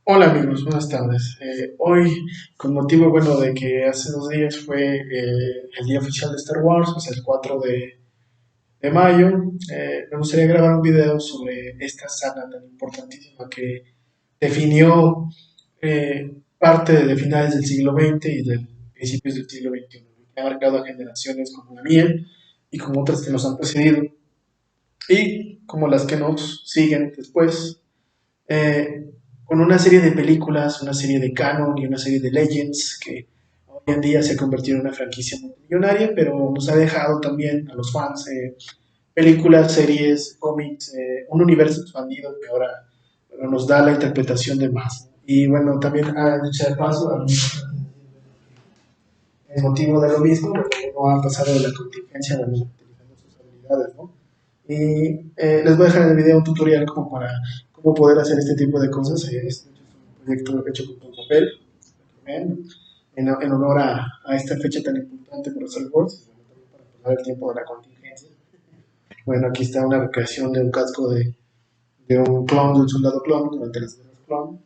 Hola amigos, buenas tardes. Hoy, con motivo, bueno, de que hace 2 días fue el día oficial de Star Wars, o sea, el 4 de mayo, me gustaría grabar un video sobre esta saga tan importantísima que definió parte de finales del siglo XX y de principios del siglo XXI, que ha marcado a generaciones como la mía y como otras que nos han precedido y como las que nos siguen después eh, con una serie de películas, una serie de canon y una serie de legends que hoy en día se ha convertido en una franquicia multimillonaria, pero nos ha dejado también a los fans películas, series, cómics, un universo expandido que ahora bueno, nos da la interpretación de más. Y bueno, también a dicho de paso, el motivo de lo mismo, no ha pasado de la contingencia de utilizando sus habilidades, ¿no? Y les voy a dejar en el video un tutorial como para cómo poder hacer este tipo de cosas. Es un proyecto hecho con papel, en honor a esta fecha tan importante para Star Wars, para pasar el tiempo de la contingencia. Bueno, aquí está una recreación de un casco de un clon, de un soldado clon, durante las guerras clon,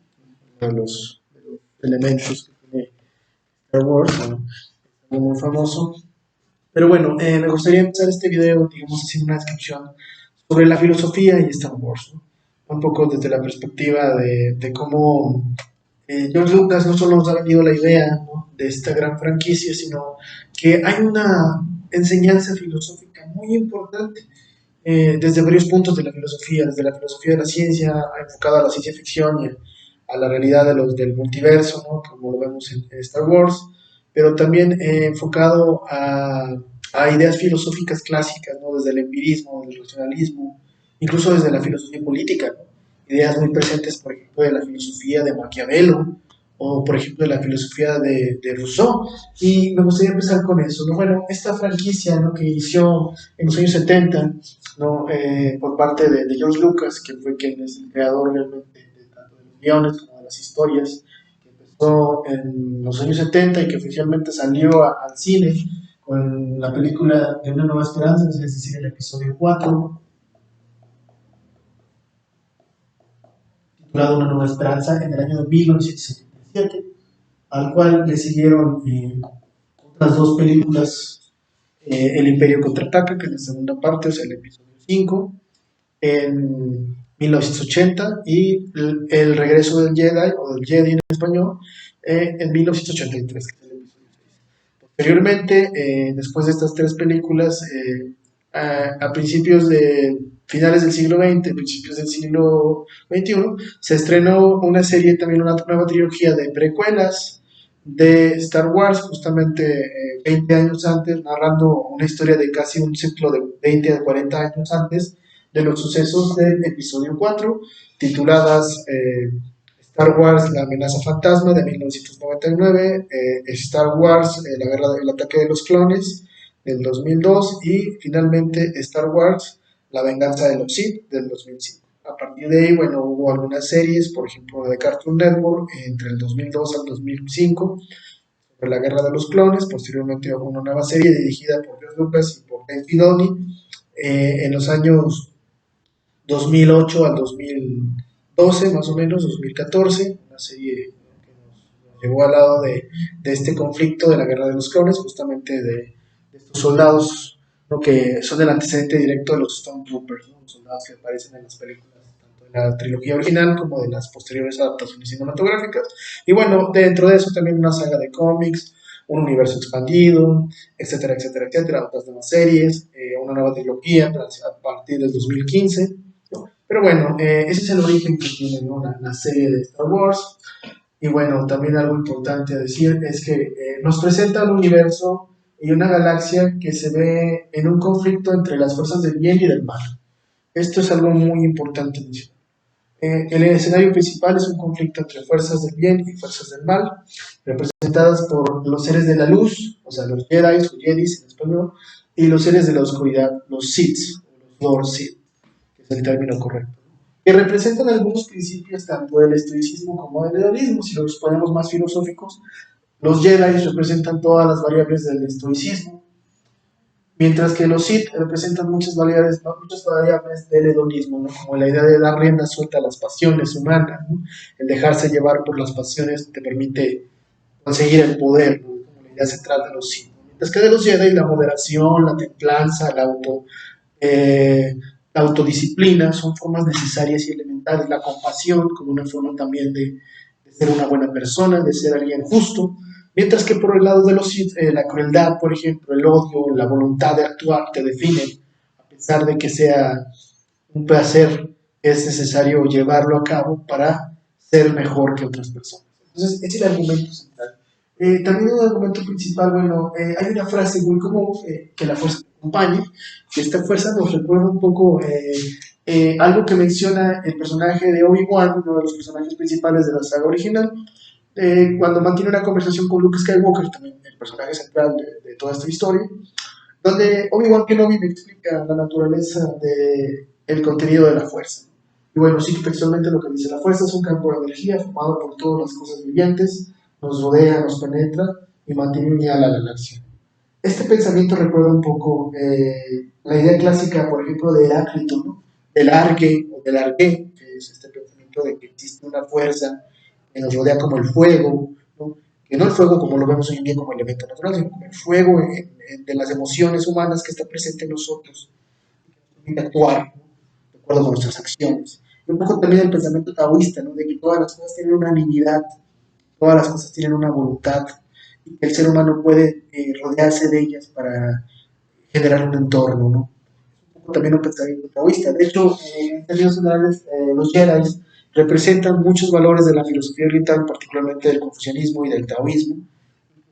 de los elementos que tiene Star Wars, bueno, es algo muy famoso. Pero bueno, me gustaría empezar este video, digamos, haciendo una descripción sobre la filosofía y Star Wars, ¿no? Un poco desde la perspectiva de cómo George Lucas no solo nos ha vendido la idea, ¿no?, de esta gran franquicia, sino que hay una enseñanza filosófica muy importante desde varios puntos de la filosofía, desde la filosofía de la ciencia, enfocada a la ciencia ficción y a la realidad del multiverso, ¿no?, como lo vemos en Star Wars, pero también enfocado a ideas filosóficas clásicas, ¿no?, desde el empirismo, desde el racionalismo, incluso desde la filosofía política, ¿no?, ideas muy presentes, por ejemplo, de la filosofía de Maquiavelo, o por ejemplo de la filosofía de Rousseau, y me gustaría empezar con eso, ¿no? Bueno, esta franquicia, ¿no?, que inició en los años 70, ¿no? Por parte de George Lucas, que fue quien es el creador realmente de tanto de los guiones como de las historias, que empezó en los años 70 y que oficialmente salió al cine con la película de Una Nueva Esperanza, es decir, el episodio 4, titulado Una Nueva Esperanza, en el año de 1977, al cual le siguieron otras dos películas, El Imperio Contraataca, que es la segunda parte, o sea, el episodio 5, en 1980 y el regreso del Jedi o del Jedi en español en 1983. Posteriormente, después de estas tres películas, a principios de finales del siglo XX, principios del siglo XXI, se estrenó una serie, también una nueva trilogía de precuelas de Star Wars, justamente 20 años antes, narrando una historia de casi un ciclo de 20 a 40 años antes de los sucesos del episodio 4, tituladas Star Wars, La amenaza fantasma de 1999, Star Wars, La guerra del ataque de los clones del 2002 y finalmente Star Wars, La venganza de los Sith del 2005. A partir de ahí, bueno, hubo algunas series, por ejemplo, de Cartoon Network entre el 2002 al 2005 sobre la guerra de los clones. Posteriormente hubo una nueva serie dirigida por George Lucas y por Dave Filoni en los años 2008 al 2012, más o menos, 2014, una serie que nos llevó al lado de este conflicto de la guerra de los clones, justamente de estos soldados, ¿no?, que son el antecedente directo de los Stormtroopers, ¿no?, los soldados que aparecen en las películas, tanto de la trilogía original como de las posteriores adaptaciones cinematográficas. Y bueno, dentro de eso también una saga de cómics, un universo expandido, etcétera, etcétera, etcétera, otras nuevas series, una nueva trilogía a partir del 2015. Pero bueno, ese es el origen que tiene, ¿no?, la serie de Star Wars. Y bueno, también algo importante a decir es que nos presenta un universo y una galaxia que se ve en un conflicto entre las fuerzas del bien y del mal. Esto es algo muy importante mencionar. El escenario principal es un conflicto entre fuerzas del bien y fuerzas del mal, representadas por los seres de la luz, o sea, los Jedi o Jedis en español, y los seres de la oscuridad, los Sith, los Lord Sith, que es el término correcto, que representan algunos principios tanto del estoicismo como del hedonismo. Si los ponemos más filosóficos, los Jedi representan todas las variables del estoicismo, Mientras que los Sith representan muchas variables del hedonismo, ¿no? Como la idea de dar rienda suelta a las pasiones humanas, ¿no? El dejarse llevar por las pasiones te permite conseguir el poder, ¿no? Como la idea central de los Sith. Mientras que de los Jedi la moderación, la templanza, eh, la autodisciplina son formas necesarias y elementales, la compasión como una forma también de ser una buena persona, de ser alguien justo, mientras que por el lado de los Sith, la crueldad, por ejemplo, el odio, la voluntad de actuar te definen, a pesar de que sea un placer, es necesario llevarlo a cabo para ser mejor que otras personas. Entonces, es el argumento central. También un argumento principal, bueno, hay una frase muy común que la fuerza te acompañe, que esta fuerza nos recuerda un poco algo que menciona el personaje de Obi-Wan, uno de los personajes principales de la saga original, cuando mantiene una conversación con Luke Skywalker, también el personaje central de toda esta historia, donde Obi-Wan Kenobi me explica la naturaleza del contenido de la fuerza. Y bueno, sí, textualmente lo que dice, la fuerza es un campo de energía formado por todas las cosas vivientes, nos rodea, nos penetra y mantiene unida a la galaxia. Este pensamiento recuerda un poco la idea clásica, por ejemplo, de Heráclito, ¿no? Del arque o del arqué, que es este pensamiento de que existe una fuerza que nos rodea como el fuego, ¿no? Que no el fuego como lo vemos hoy en día como elemento natural, sino como el fuego de las emociones humanas que está presente en nosotros, que nos permite actuar, ¿no? De acuerdo con nuestras acciones. Y un poco también el pensamiento taoísta, ¿no? De que todas las cosas tienen una divinidad, todas las cosas tienen una voluntad y que el ser humano puede rodearse de ellas para generar un entorno, ¿no? Un poco también un pensamiento taoísta. De hecho, en términos generales, los Jedi representan muchos valores de la filosofía oriental, particularmente del confucianismo y del taoísmo.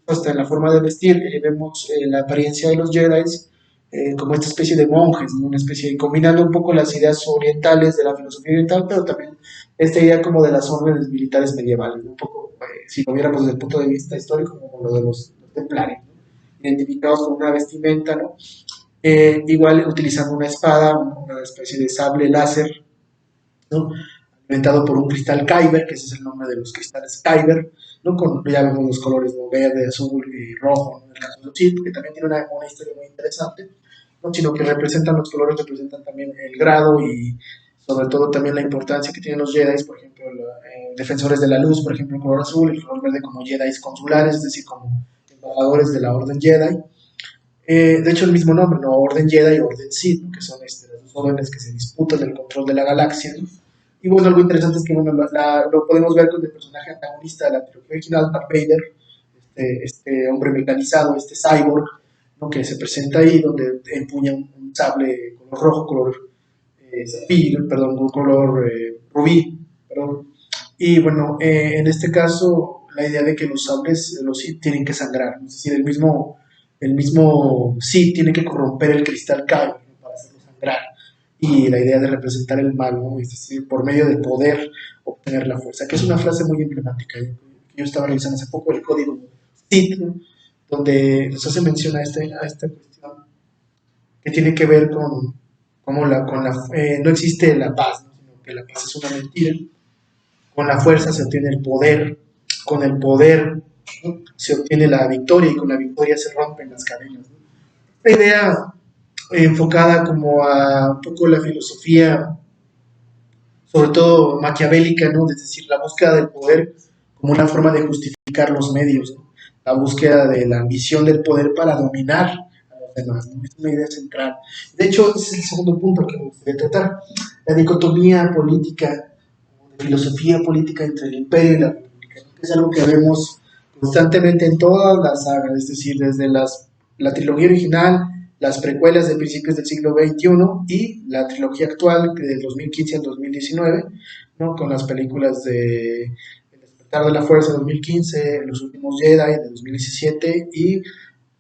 Hasta en la forma de vestir vemos la apariencia de los Jedi como esta especie de monjes, ¿no? Una especie de, combinando un poco las ideas orientales de la filosofía oriental, pero también esta idea como de las órdenes militares medievales, ¿no? Un poco, si lo viéramos desde el punto de vista histórico, como lo de los templarios, ¿no? Identificados con una vestimenta, ¿no? Igual utilizando una espada, una especie de sable láser, ¿no? Alimentado por un cristal Kyber, que ese es el nombre de los cristales Kyber, ¿no? Con, ya vemos los colores, ¿no? Verde, azul y rojo, ¿no? En el caso de los Sith, que también tiene una historia muy interesante, ¿no? Sino que representan los colores, representan también el grado y sobre todo también la importancia que tienen los Jedi, por ejemplo, defensores de la luz, por ejemplo, el color azul, el color verde como Jedi consulares, es decir, como embajadores de la Orden Jedi. De hecho, el mismo nombre, ¿no? Orden Jedi y Orden Sith, ¿no? Que son las dos órdenes que se disputan el control de la galaxia, ¿no? Y bueno, algo interesante es que bueno, lo podemos ver con el personaje antagonista de la trilogía original, Darth Vader, este hombre mecanizado, este cyborg, ¿no? Que se presenta ahí, donde empuña un sable color rojo, color zafiro, perdón, un color rubí, perdón. Y bueno, en este caso, la idea de que los sables, los Sith, tienen que sangrar, ¿no? Es decir, el mismo Sith tiene que corromper el cristal Kyber, ¿no? Para hacerlo sangrar. Y la idea de representar el mal, ¿no? Es decir, por medio del poder obtener la fuerza, que es una frase muy emblemática. Yo estaba revisando hace poco el código Sith, ¿no? Donde nos hace mención a esta cuestión que tiene que ver no existe la paz, ¿no? Sino que la paz es una mentira. Con la fuerza se obtiene el poder, con el poder, ¿no? Se obtiene la victoria y con la victoria se rompen las cadenas, ¿no? Esta idea enfocada como a un poco la filosofía, sobre todo maquiavélica, ¿no? Es decir, la búsqueda del poder como una forma de justificar los medios, ¿no? La búsqueda de la ambición del poder para dominar a los demás, ¿no? Es una idea central. De hecho, ese es el segundo punto que me gustaría tratar, la dicotomía política, de filosofía política entre el imperio y la república, ¿no? Que es algo que vemos constantemente en todas las sagas, es decir, desde la trilogía original, las precuelas de principios del siglo XXI y la trilogía actual del 2015 al 2019, ¿no? Con las películas de El despertar de la fuerza de 2015, Los últimos Jedi de 2017 y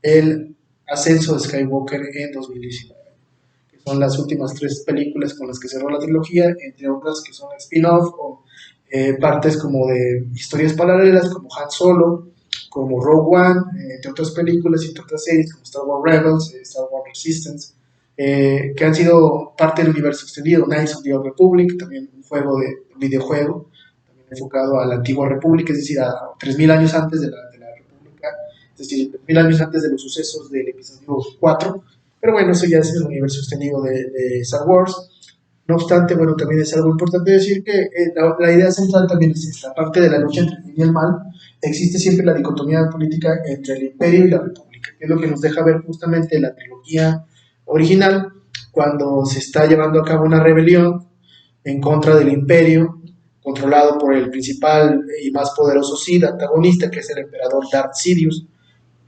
El ascenso de Skywalker en 2019, que son las últimas tres películas con las que cerró la trilogía, entre otras que son spin-off o partes como de historias paralelas como Han Solo, como Rogue One, entre otras películas y entre otras series como Star Wars Rebels, Star Wars Resistance, que han sido parte del universo extendido. Knights of the Old Republic, también un videojuego, también enfocado a la antigua República, es decir, a 3000 años antes de la República, es decir, 3000 años antes de los sucesos del episodio 4, Pero bueno, eso ya es el universo extendido de Star Wars. No obstante, bueno, también es algo importante decir que la idea central también es esta, parte de la lucha entre el bien y el mal, existe siempre la dicotomía política entre el imperio y la república, que es lo que nos deja ver justamente la trilogía original, cuando se está llevando a cabo una rebelión en contra del imperio, controlado por el principal y más poderoso Sith antagonista, que es el emperador Darth Sidious,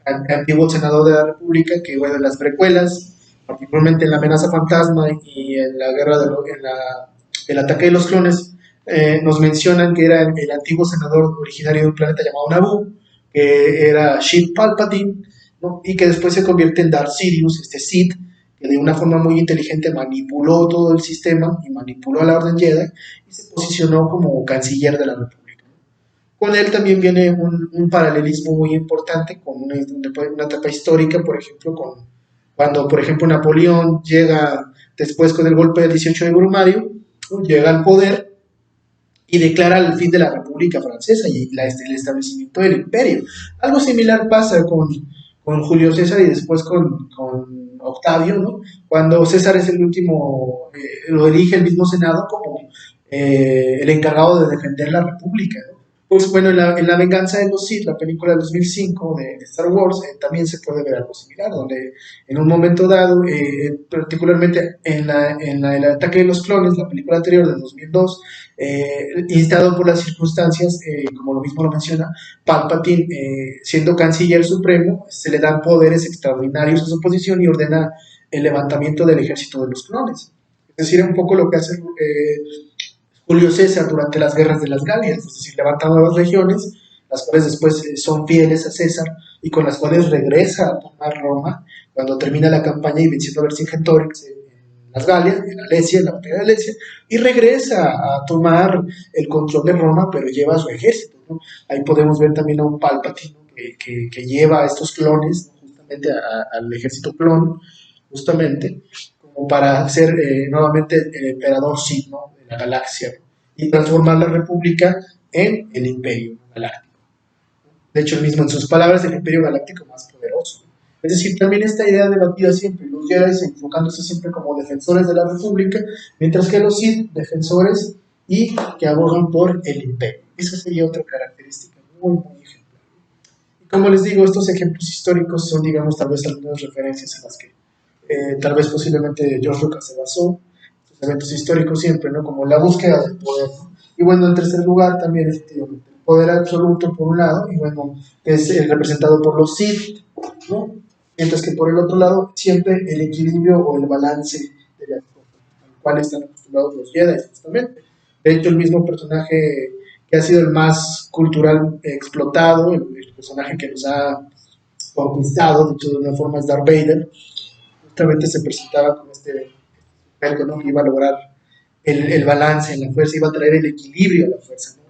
antiguo senador de la República, que bueno, en las precuelas, particularmente en la amenaza fantasma y en la guerra el ataque de los clones, nos mencionan que era el antiguo senador originario de un planeta llamado Naboo, que era Sheev Palpatine, ¿no? Y que después se convierte en Darth Sidious, este Sith, que de una forma muy inteligente manipuló todo el sistema y manipuló a la Orden Jedi y se posicionó como canciller de la República. Con él también viene un paralelismo muy importante con una etapa histórica, por ejemplo, cuando, por ejemplo, Napoleón llega después con el golpe del 18 de Brumario, llega al poder y declara el fin de la República Francesa y el establecimiento del imperio. Algo similar pasa con Julio César y después con Octavio, ¿no? Cuando César es el último, lo elige el mismo Senado como el encargado de defender la República, ¿no? Pues bueno, en la Venganza de los Sith, la película de 2005 de Star Wars, también se puede ver algo similar, donde en un momento dado, particularmente el ataque de los clones, la película anterior de 2002, instado por las circunstancias, como lo mismo lo menciona, Palpatine, siendo canciller supremo, se le dan poderes extraordinarios a su posición y ordena el levantamiento del ejército de los clones. Es decir, un poco lo que hace Julio César durante las guerras de las Galias, es decir, levanta nuevas regiones, las cuales después son fieles a César y con las cuales regresa a tomar Roma cuando termina la campaña y venciendo a Vercingetorix en las Galias, en Alesia, en la batalla de Alesia, y regresa a tomar el control de Roma, pero lleva a su ejército, ¿no? Ahí podemos ver también a un Palpatine, ¿no? que lleva a estos clones, ¿no? Justamente al ejército clon, justamente, como para ser nuevamente el emperador Sith, ¿no? De la galaxia, ¿no? Y transformar la república en el imperio galáctico. De hecho, él mismo en sus palabras, el imperio galáctico más poderoso. Es decir, también esta idea debatida siempre, los Jedi enfocándose siempre como defensores de la república, mientras que los Sith defensores y que abogan por el imperio. Esa sería otra característica muy ejemplar. Y como les digo, estos ejemplos históricos son, digamos, tal vez algunas referencias en las que tal vez posiblemente George Lucas se basó, estos eventos históricos siempre, ¿no? Como la búsqueda del poder, ¿no? Y bueno, en tercer lugar también efectivamente el poder absoluto por un lado, y bueno, es representado por los Sith, ¿no? Mientras que por el otro lado siempre el equilibrio o el balance de las cosas, al cual están acostumbrados los Jedi, justamente. De hecho, el mismo personaje que ha sido el más cultural explotado, el personaje que nos ha conquistado, de hecho de una forma es Darth Vader, justamente se presentaba como este sujeto, ¿no? Que iba a lograr el balance en la fuerza, iba a traer el equilibrio a la fuerza, ¿no?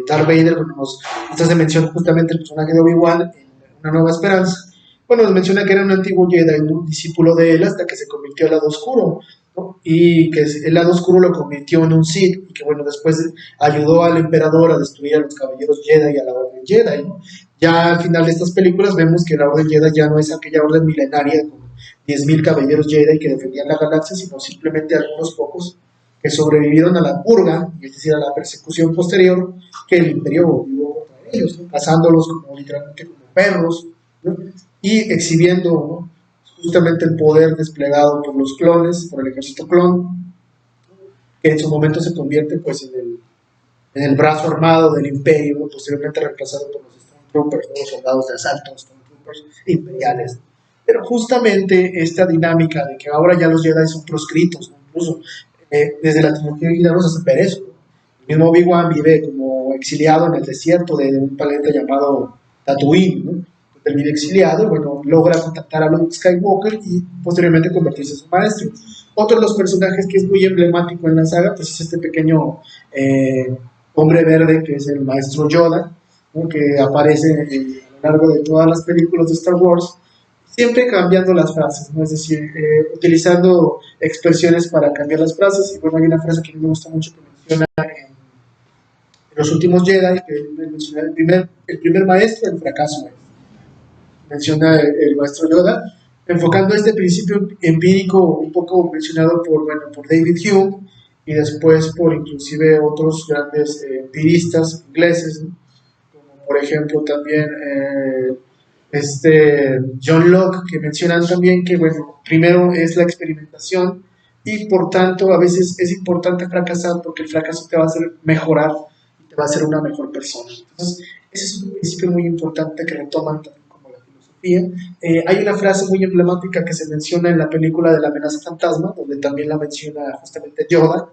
Darth Vader, bueno, nos hace mención justamente el personaje de Obi-Wan en Una Nueva Esperanza. Bueno, nos menciona que era un antiguo Jedi, un discípulo de él, hasta que se convirtió al lado oscuro, ¿no? Y que el lado oscuro lo convirtió en un Sith, y que bueno, después ayudó al emperador a destruir a los caballeros Jedi y a la Orden Jedi, ¿no? Ya al final de estas películas vemos que la Orden Jedi ya no es aquella orden milenaria con 10.000 caballeros Jedi que defendían la galaxia, sino simplemente algunos pocos que sobrevivieron a la purga, es decir, a la persecución posterior que el imperio vivió contra ellos, ¿no? Cazándolos como, literalmente como perros, ¿no? Y exhibiendo, ¿no? Justamente el poder desplegado por los clones, por el ejército clon, que en su momento se convierte pues en el brazo armado del imperio, ¿no? Posteriormente reemplazado por los Stormtroopers, ¿no? Los soldados de asalto, los Stormtroopers imperiales. Pero justamente esta dinámica de que ahora ya los Jedi son proscritos, ¿no? Incluso desde la trilogía de Guillermo se ver eso. El mismo Obi-Wan vive como exiliado en el desierto de un planeta llamado Tatooine, ¿no? Termina exiliado y bueno, logra contactar a Luke Skywalker y posteriormente convertirse en su maestro. Otro de los personajes que es muy emblemático en la saga pues es este pequeño hombre verde que es el maestro Yoda, ¿no? Que aparece a lo largo de todas las películas de Star Wars, siempre cambiando las frases, ¿no? Es decir, utilizando expresiones para cambiar las frases. Y bueno, hay una frase que me gusta mucho que menciona en Los Últimos Jedi, que menciona el primer maestro, el fracaso. Menciona el maestro Yoda, enfocando este principio empírico un poco mencionado por David Hume y después por inclusive otros grandes empiristas ingleses, ¿no? Como por ejemplo también John Locke, que mencionan también que, bueno, primero es la experimentación y por tanto a veces es importante fracasar porque el fracaso te va a hacer mejorar y te va a hacer una mejor persona. Entonces, ese es un principio muy importante que retoman también como la filosofía. Hay una frase muy emblemática que se menciona en la película de la amenaza fantasma, donde también la menciona justamente Yoda,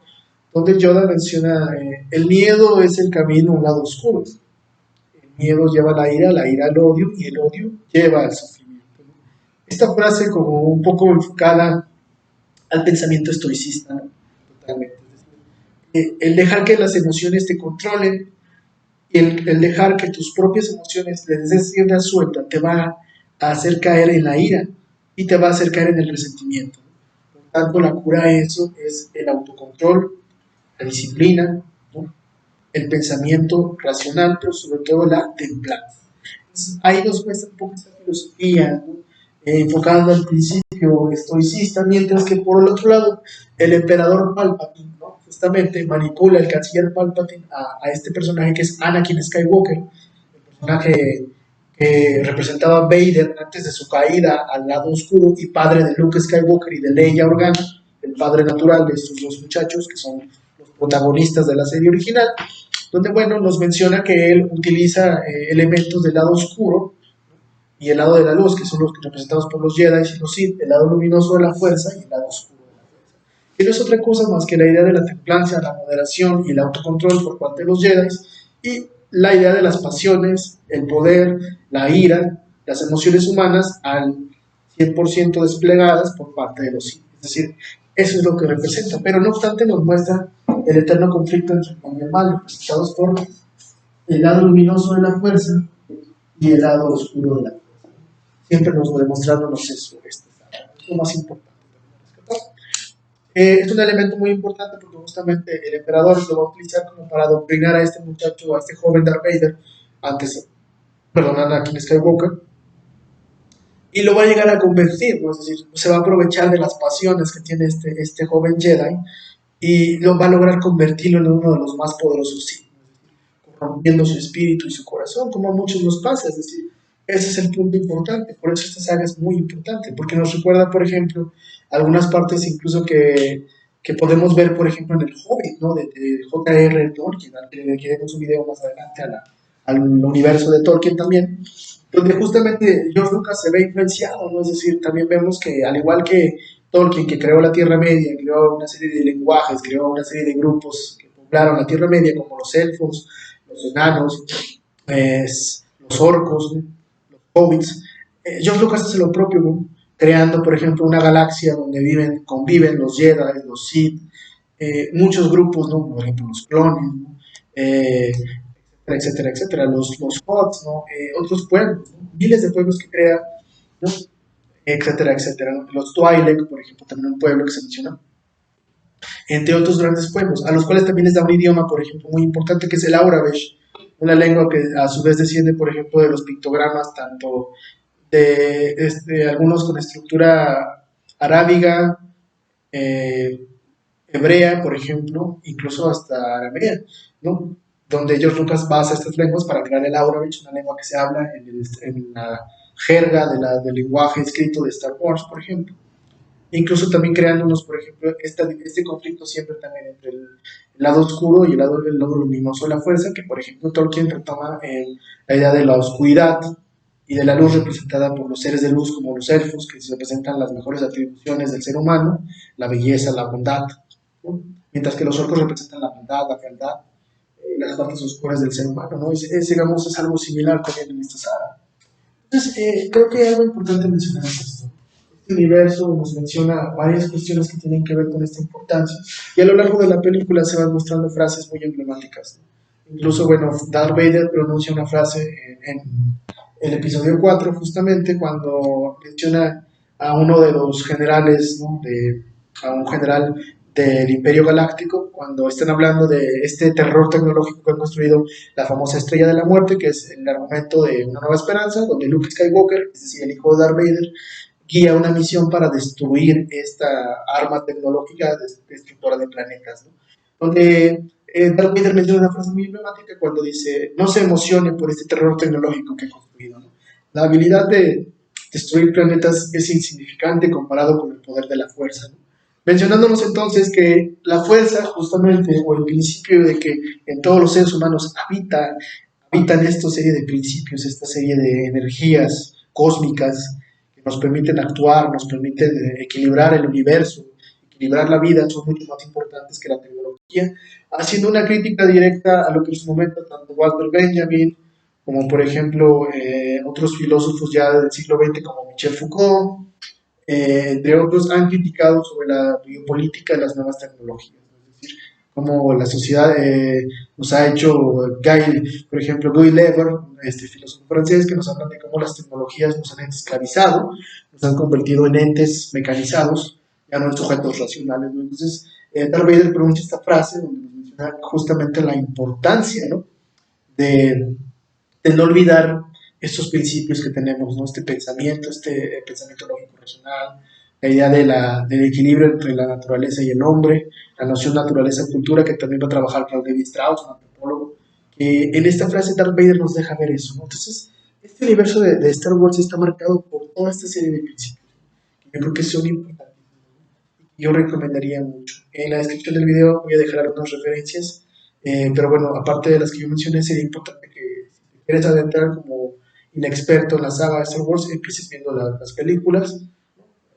donde Yoda menciona, el miedo es el camino a un lado oscuro. El miedo lleva a la ira al odio y el odio lleva al sufrimiento. Esta frase como un poco enfocada al pensamiento estoicista, ¿no? Totalmente. El dejar que las emociones te controlen y el dejar que tus propias emociones les des rienda suelta te va a hacer caer en la ira y te va a hacer caer en el resentimiento. Por tanto, la cura a eso es el autocontrol, la disciplina, ¿no? El pensamiento racional, pero sobre todo la templanza. Entonces, ahí nos muestra un poco esta filosofía, ¿no? Enfocada al principio estoicista, mientras que por el otro lado, el emperador Palpatine, ¿no? Justamente manipula el canciller Palpatine a este personaje que es Anakin Skywalker, el personaje que representaba a Vader antes de su caída al lado oscuro y padre de Luke Skywalker y de Leia Organa, el padre natural de estos dos muchachos que son los protagonistas de la serie original, donde, bueno, nos menciona que él utiliza elementos del lado oscuro y el lado de la luz, que son los que representados por los Jedi y los Sith, el lado luminoso de la fuerza y el lado oscuro de la fuerza. Que no es otra cosa más que la idea de la templanza, la moderación y el autocontrol por parte de los Jedi y la idea de las pasiones, el poder, la ira, las emociones humanas al 100% desplegadas por parte de los Sith. Es decir, eso es lo que representa, pero no obstante nos muestra el eterno conflicto entre el bien y el mal, representados por el lado luminoso de la fuerza y el lado oscuro de la fuerza. Siempre nos va demostrándonos eso, es lo más importante. Es un elemento muy importante porque justamente el emperador lo va a utilizar como para adoctrinar a este muchacho, a este joven Darth Vader, antes, perdón, a Anakin Skywalker, y lo va a llegar a convertir, ¿no? Es decir, se va a aprovechar de las pasiones que tiene este joven Jedi y lo va a lograr convertirlo en uno de los más poderosos Sith, corrompiendo su espíritu y su corazón, como a muchos nos pasa. Es decir, ese es el punto importante. Por eso esta saga es muy importante, porque nos recuerda, por ejemplo, algunas partes incluso que podemos ver, por ejemplo, en El Hobbit, ¿no? De J.R. Tolkien, al que haremos un video más adelante al universo de Tolkien también, donde justamente George Lucas se ve influenciado, ¿no? Es decir, también vemos que al igual que Tolkien, que creó la Tierra Media, creó una serie de lenguajes, creó una serie de grupos que poblaron la Tierra Media, como los elfos, los enanos, los orcos, ¿no? Los hobbits. George Lucas hace lo propio, ¿no? Creando, por ejemplo, una galaxia donde conviven los Jedi, los Sith, muchos grupos, ¿no? Por ejemplo, los clones, ¿no? Etcétera, etcétera, los Hots, ¿no? Otros pueblos, ¿no? Miles de pueblos que crea, ¿no? Etcétera, etcétera, ¿no? Los Twi'lek, por ejemplo, también un pueblo que se menciona, entre otros grandes pueblos, a los cuales también les da un idioma, por ejemplo, muy importante, que es el Auravesh, una lengua que a su vez desciende, por ejemplo, de los pictogramas, tanto de algunos con estructura arábiga, eh, hebrea, por ejemplo, incluso hasta aramea, ¿no? Donde George Lucas basa estas lenguas para crear el Auravesh, una lengua que se habla en la jerga del lenguaje escrito de Star Wars, por ejemplo. Incluso también creándonos, por ejemplo, este conflicto siempre también entre el lado oscuro y el lado luminoso de la fuerza, que por ejemplo Tolkien retoma la idea de la oscuridad y de la luz representada por los seres de luz como los elfos, que representan las mejores atribuciones del ser humano, la belleza, la bondad, ¿no? Mientras que los orcos representan la maldad, la fealdad, las partes oscuras del ser humano, ¿no? Digamos, es algo similar también en esta saga. Entonces, creo que algo importante mencionar es esto. Este universo nos menciona varias cuestiones que tienen que ver con esta importancia y a lo largo de la película se van mostrando frases muy emblemáticas. Incluso, bueno, Darth Vader pronuncia una frase en el episodio 4 justamente cuando menciona a uno de los generales, ¿no? A un general del Imperio Galáctico, cuando están hablando de este terror tecnológico que han construido la famosa Estrella de la Muerte, que es el argumento de Una Nueva Esperanza, donde Luke Skywalker, es decir, el hijo de Darth Vader, guía una misión para destruir esta arma tecnológica destructora de planetas, ¿no? Donde Darth Vader menciona una frase muy emblemática cuando dice, no se emocione por este terror tecnológico que he construido, ¿no? La habilidad de destruir planetas es insignificante comparado con el poder de la fuerza, ¿no? Mencionándonos entonces que la fuerza, justamente, o el principio de que en todos los seres humanos habitan esta serie de principios, esta serie de energías cósmicas que nos permiten actuar, nos permiten equilibrar el universo, equilibrar la vida, son mucho más importantes que la tecnología, haciendo una crítica directa a lo que en su momento tanto Walter Benjamin como por ejemplo otros filósofos ya del siglo XX como Michel Foucault, entre otros, han criticado sobre la biopolítica de las nuevas tecnologías. Es decir, cómo la sociedad nos ha hecho, por ejemplo, Guy Lever, este filósofo francés, que nos habla de cómo las tecnologías nos han esclavizado, nos han convertido en entes mecanizados, ya no en sujetos racionales, ¿no? Entonces, Darth Vader pronuncia esta frase donde nos menciona justamente la importancia, ¿no?, de no olvidar estos principios que tenemos, ¿no? Este pensamiento lógico racional, la idea del equilibrio entre la naturaleza y el hombre, la noción naturaleza-cultura, que también va a trabajar Claude Lévi-Strauss, un antropólogo, que en esta frase Darth Vader nos deja ver eso, ¿no? Entonces, este universo de Star Wars está marcado por toda esta serie de principios, que yo creo que son importantes. Yo recomendaría mucho. En la descripción del video voy a dejar algunas referencias, pero bueno, aparte de las que yo mencioné, sería importante que si te quieres adentrar como inexperto en la saga de Star Wars, empieces viendo las películas.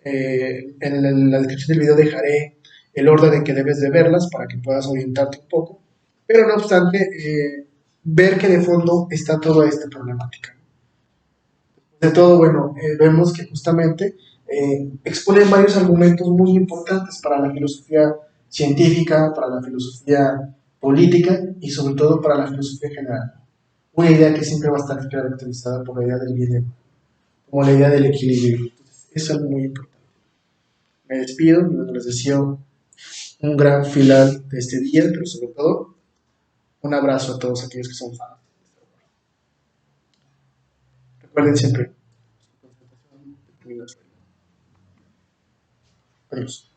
En la descripción del video dejaré el orden en que debes de verlas para que puedas orientarte un poco, pero no obstante, ver que de fondo está toda esta problemática. De todo, bueno, vemos que justamente exponen varios argumentos muy importantes para la filosofía científica, para la filosofía política y sobre todo para la filosofía general. Una idea que siempre va a estar caracterizada por la idea del bien y el mal, como la idea del equilibrio. Entonces, es algo muy importante. Me despido y bueno, les deseo un gran final de este día, pero sobre todo un abrazo a todos aquellos que son fans. Recuerden siempre, adiós.